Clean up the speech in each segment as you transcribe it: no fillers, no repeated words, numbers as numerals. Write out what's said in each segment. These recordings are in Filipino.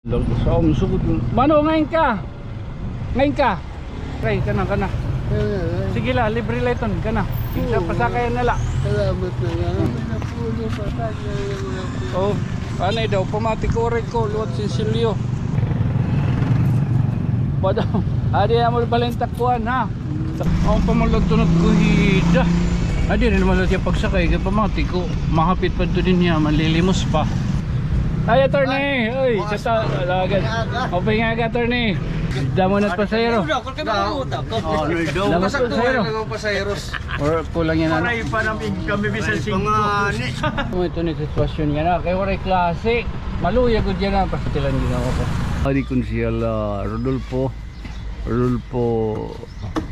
Sugod. Mano, ngayon ka? Ngayon ka? Try, kana. Sige la, libre la iton, kana. Isa pasakayan na la. Salamat na nga. Napuno pa tayo. Oh, ano daw, pamatikore ko, luwat sinsilyo. Pada, adi mo pala yung takpuan ha. Ako pamalag tunod ko hida. Adi rin naman siya pagsakay, kaya pamatiko. Mahapit pa doon din niya, malilimos pa. Ay, attorney! Uy, sa agad. Okay nga agad, attorney. Damonat pasayero. Oh, no, do. Damonat pasayero. Pasayeros. Or kulang yan ano. Maray pa namin kami bisan 5. Ito ni sitwasyon nga na. Kaya waray klase. Maluya ko dyan na. Pasitilan din ako po. Adi Konsyal Rodolfo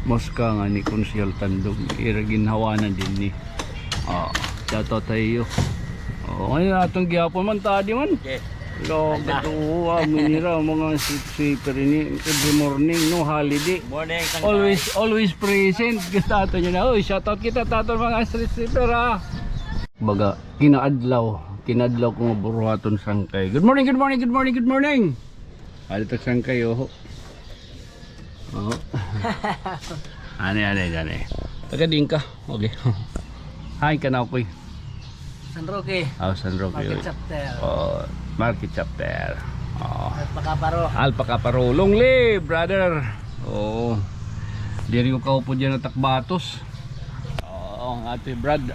Mosca nga ni Konsyal Tandog. Iraginhawanan din ni. Chato tayo. Ngayon atong gihapon man tadi man. Lo katuwa minira mga sweeper ini every morning no holiday. Always present tato niya na. Oy, shout out kita tato mga street sweeper ha. Baga kinaadlaw ko nga buruhaton sangkay. Good morning. Alito sangkay oh. Ane. Taga din ka. Okay. Hi ka na koy. San Roque. San Roque. Market chapter. Market chapter. Alpaka Paro. Long live, brother. Diri ko kaupo dyan na Takbatos. Ang ate Brad.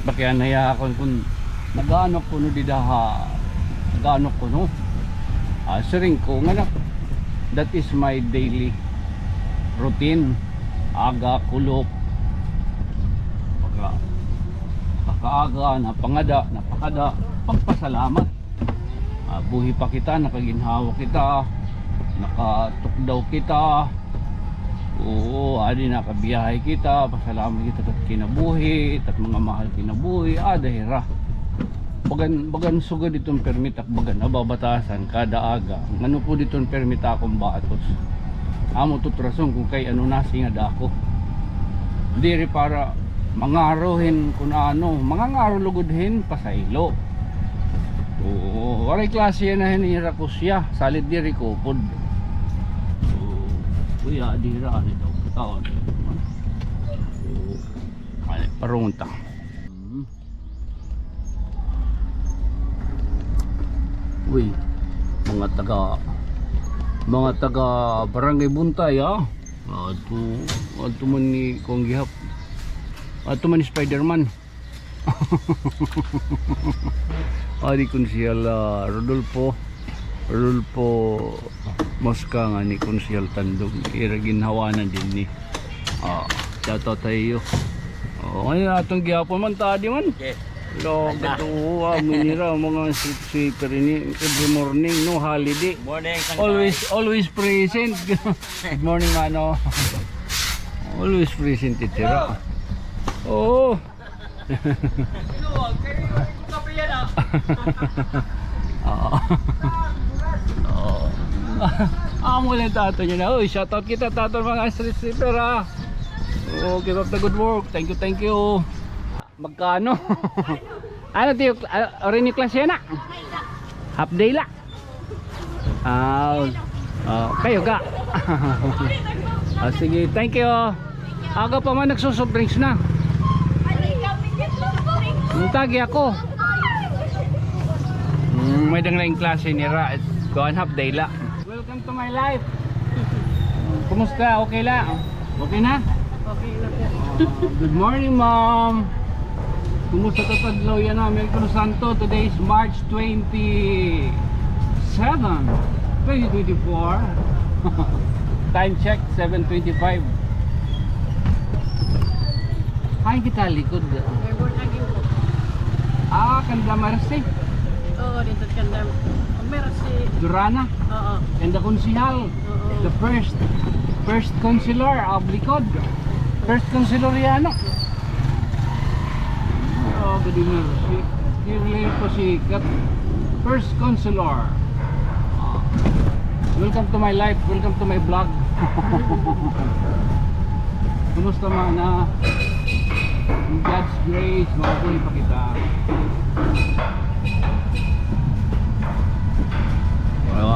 Pakianaya ako kung nag-ano ko no didaha. Nag-ano ko no. Siring ko nga na. That is my daily routine. Aga, kulop. Kaaga, napakada, pagpasalamat. Buhi pa kita, nakaginhawa kita, nakatukdaw kita. Oo, adi nakabiyahe kita, pasalamat kita at kinabuhi, at mga mahal kinabuhi, dahira. Bagan sugad itong permit ak bagan nababatasan kada aga. Ano po ditong permit akong batos. Amo tutrason kung kay ano nasi nga dako. Diri para mangarohin kung ano, mangangaro lugudhin pasaylo. Waray klase yan na hinira ko siya, salid diri ko pod. Kuya, dira ani daw katawan. Ay, parunta. Uy, mga taga Barangay Buntay Ato man ni kong gihap. Ato man ni Spider-Man. Adi Konsyal Rodolfo Mosca nga ni Konsyal Tandog. Iraginhawanan din ni. Chato tayo. Ngayon atong gihapon man tadi man. Lo katuwa minira mga sweeper ini every morning no holiday. Always present. Good morning mano. Always present tira. Oh. Amo lang tato niya na. Oy, shout out kita tato mga street sweeper ha. Keep up the good work. Thank you. Magkano? Ano tiyo? Orin yung klase na? Half day la? Kayo ka? Sige, thank you. Aga pa man nagsusoft drinks na. Tagi ako. May dang klase ni Ra. Kuhan half day la. Welcome to my life. Kumusta? Okay la? Okay na? Okay na po. Good morning, mom. Kumusta tatadlaw yan na Americano Santo? Today is March 27, 2024. Time check 7:25. Hay kita likod. Airborne aging po. Kanda Marce. Oo, dito kanda. Mercy. Durana. Oo. And the konsihal. The first consular of Likod. First consular yan. Good evening. Clearly pasikat. First consular. Welcome to my life. Welcome to my vlog. Kumusta man in God's grace, mabuhay pa kita.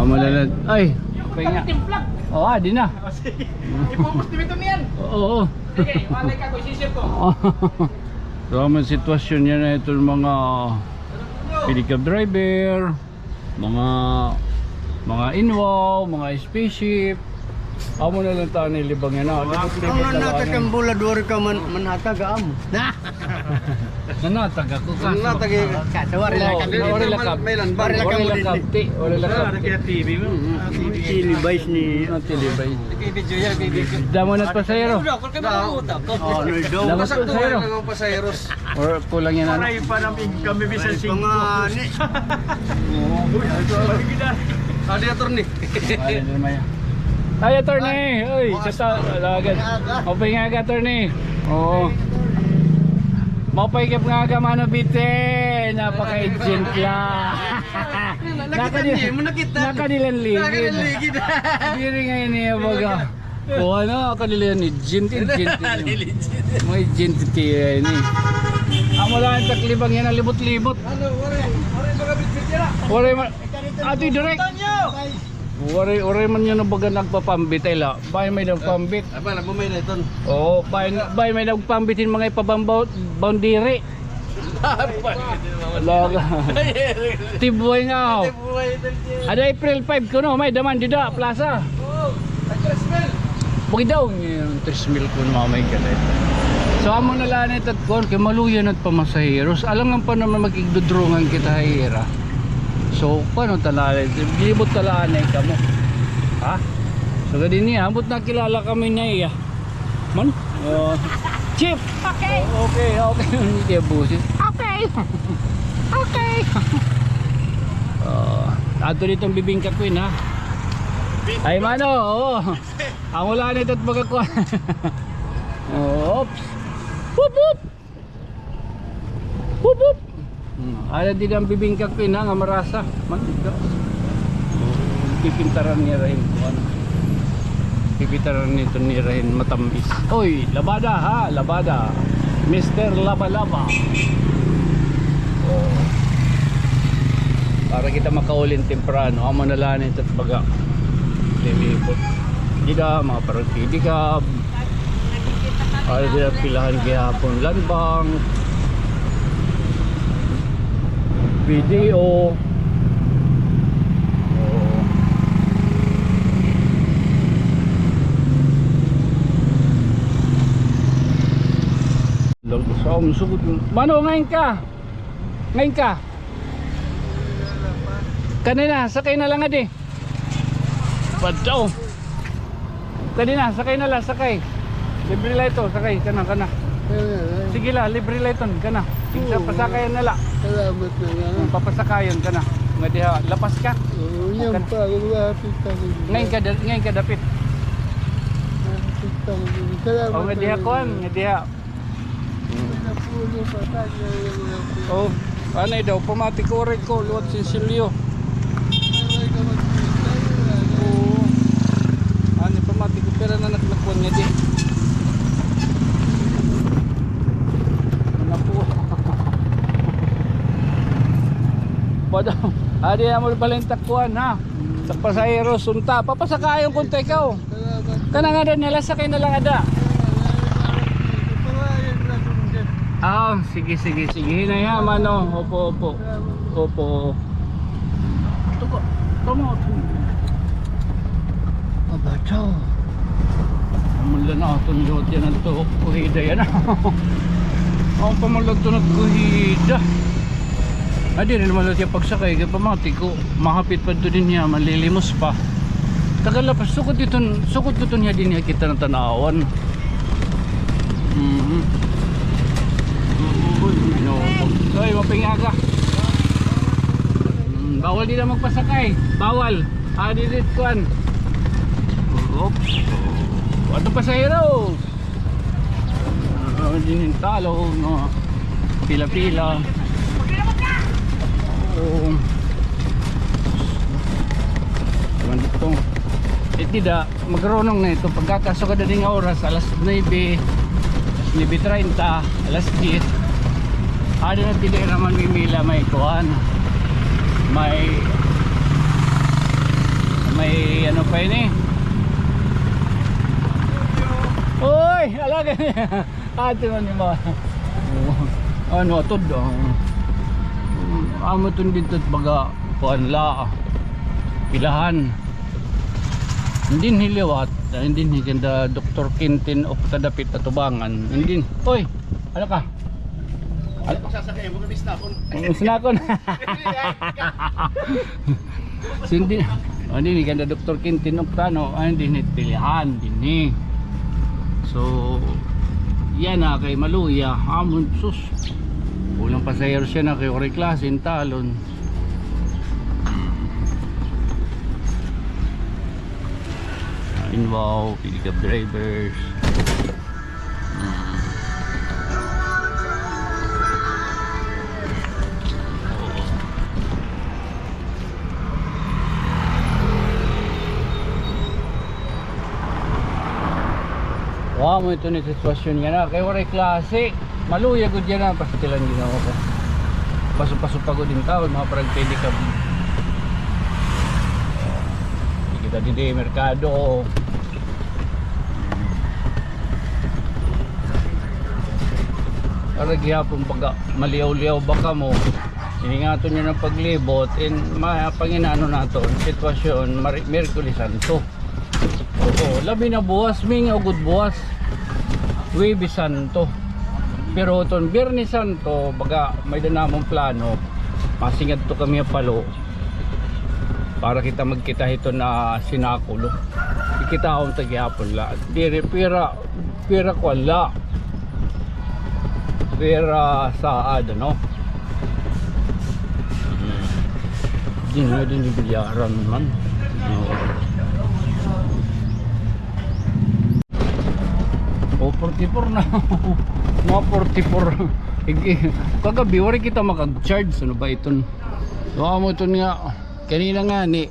Malalat. Ay, pahinga. Oo, di na. Ipupos dito niyan. Oo. Sige, malay ka ko isisip ko. So, ang sitwasyon niya na itong mga pedicab driver, mga inwaw, mga spaceship. Amo na lang tayo nilibang yan na. Ang nanatag ang bula duwar ka manhatag am. Nanatag ako ka. Nanatag kasawari lang kami. Wala lakab. Bari lang kami Wala lakab. Wala lakab. TV mo. Sini bais ni Tilibay. Video yan, video. Damo na pasayro. oh no do. Damo na pasayro. Ang pasayeros. Or kulang yan ano. pa namin kami bisan Pangani. Adi atur nih. Ay, attorney! Uy, kata, alagad. Mapay nga ka, attorney. Oo. Mapay ka nga ka, mano bite. Napaka-agent lang. Nakadilan ligid. Diri nga yun niya baga. O ano, kadilan agent. May agent tira yun eh. Ang wala ang taklibang yan, ang libot-libot. Ito direct. Uri man yun ang baga nagpapambit ay la. Bahay may nagpambit. Apa nagmamay na iton? Oo, bahay may nagpambitin mga ipabang boundary. Laga. Tibuhay nga ako. Ada April 5 ko no, may daman dida, plaza. Bukid daw yung 3 mil ko na may galit. So amo na lang at kon kay maluyan at pamasaheros. Alam nga pa naman magigdudrungan kita hira. So, paano talaga? Libot talaga ka mo. Ha? So, gadi niya. Ambot na kilala kami na iya. Man? Chip! Okay! Okay. Hindi busis. Okay! Okay! Ato dito ang bibingka queen ha. Ay mano! Oo. Ang wala nito at magkakuha. Oops! Whoop whoop! Whoop whoop! Ada di dalam bibingka ko ina nga marasa. Mantika. Pipintaran niya rin. Pipintaran nito ni rin matamis. Oy, labada ha, labada. Mr. Laba-laba. Oh. Para kita makaulin temprano, amo na lang ito baga. Lilipot. Dida mga parang pedicab. Ada dida pilahan gihapon landbang. Video. Mano ngayon ka? Ngayon ka? Kanina, sakay na lang adi. Padaw. Kanina, sakay na lang, sakay. Libre lang ito, sakay, kana. Sige la, libre lang ito, kana. Isa pasakayan na lang. Salamat na nga. Papasakayon ka na. Nga diha, lapas ka. Yan pa, lumapit kami. Ngayon ka dapit. Salamat O nga diha kon, nga diha. Napuno pa tayo. O, ano daw, pamati ko rin ko, luwat sinsilyo. Oo. Ano, pamati ko, pero na naglakwan nga di. Ano po? Padaw. Adi na mo pala yung takbuhan ha. Sa pasahero, sunta. Papasakayon kung ikaw. Kana nga din, nalasakay na lang ada. Sige. Hinayaman no. Opo. Tuko. Tama. Abacho. Mula na ito nilot yan ang to. Kuhida yan. Ang pamalag to nagkuhida. Adi rin naman siya pagsakay. Kaya pamati ko. Mahapit pa ito din niya. Malilimos pa. Tagalapas. Sukot ko ito niya din niya kita ng tanawan. Ay, mapingaga. Bawal din na magpasakay. Bawal. Didit kuan. Oops. Ano pasahero? Din talo no. Pila-pila. Naman dito. Tidak magronong na ito pagkakaso ka din nga oras alas 9, 9:30, alas 10. Ada na tidak naman mimila may kuan. May pa ini. Uy, alaga niya. Ate man yung mga. Ano, atod. Amo itong dito at baga. Kuanla. Pilahan. Hindi niliwat. Hindi ganda Dr. Quintin of Tadapit at Tubangan. Hindi. Uy, ano ka? Sasakay mo kami snakon. Sinakon. Hindi. Hindi ganda Dr. Quintin of Tano. Hindi pilihan. Hindi. So, yan na kay Maluya. Amon sus. Ulang pasahero siya na kay Ori Klasin talon. Wow, pick-up drivers. Wow, mo ito ni sitwasyon nga na kay waray klase. Maluya gud yan na pasitilan ginawa ko. Paso-paso pa ko din taon mga parang pedicab. Kita di merkado. Para gihapon pag maliyaw-liyaw baka mo. Iningato niya ng paglibot in panginano nato sitwasyon Miyerkules Santo. Oo, labi na buwas, ming ugod buwas. Huwebes Santo. Pero ton Biyernes Santo, baga may danamong plano. Masingad to kami palo. Para kita magkita ito na sinakulo. Ikita akong tagyapon la. Dire pira ko la. Pira saad no. Di na din ibilyaran man. O 44 na. Mga 44. Kagabi wari kita makag-charge. Ano ba ito? Baka mo ito nga. Kanina nga ni.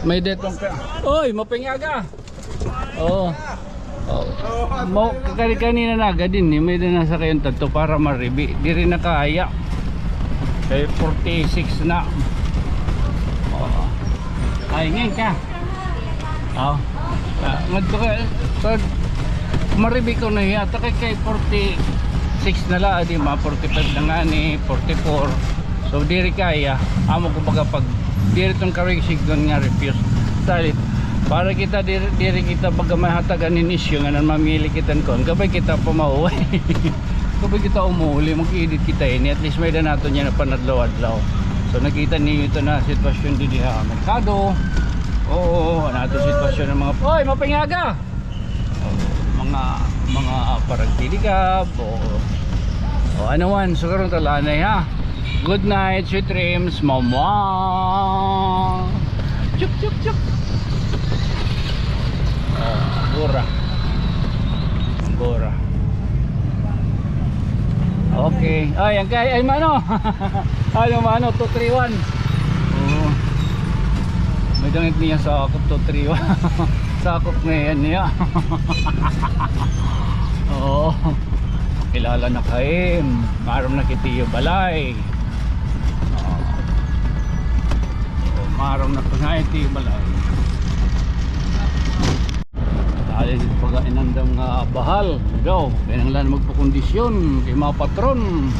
May detong oy, mapingaga. Oo. Mo kanina na agad din eh. May nasa kayong tato para maribi. Di rin nakaya. Kaya 46 na. Ay, ngayon ka. Ngadto ka. Maribi ko na yata kay 46 na la. Di ma 45 na nga ni 44. So diri kaya. Amo ko baga pag diri tong karisig doon nga refuse. Salit. Para kita diri kita baga mahatagan ni isyu nga mamili kitan kon. Kabay kita pamauwi. Kabay kita umuuli. Mag-edit kita ini. At least may na nato niya na panadlaw-adlaw. So nakita niyo ito na sitwasyon di ha merkado. Oo, nato sitwasyon ng mga oy, mapingaga. Mga parang pilikab o ano man, so karon talanay ha. Good night, sweet dreams, mama. Chup chup chup. Gora. Okay. Ay, ay mano. Ano mano 231. Oh. May damit niya sa akop 231. Sakop ngayon niya. Oo. Kilala na kaim. Maram na kitiyo balay. Maram na kunay tiyo balay. Dahil dito pag inandam nga bahal. Go. Kaya nang lang magpakondisyon. Kaya mga patron.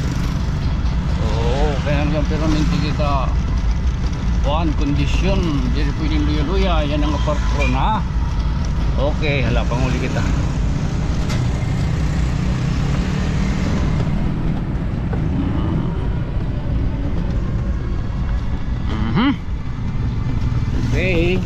Oo. Kaya nang lang pero minti kita kuhan kondisyon. Jadi pwedeng luya-luya. Yan ang patron ha. Okay, hala panguli kita. Okay.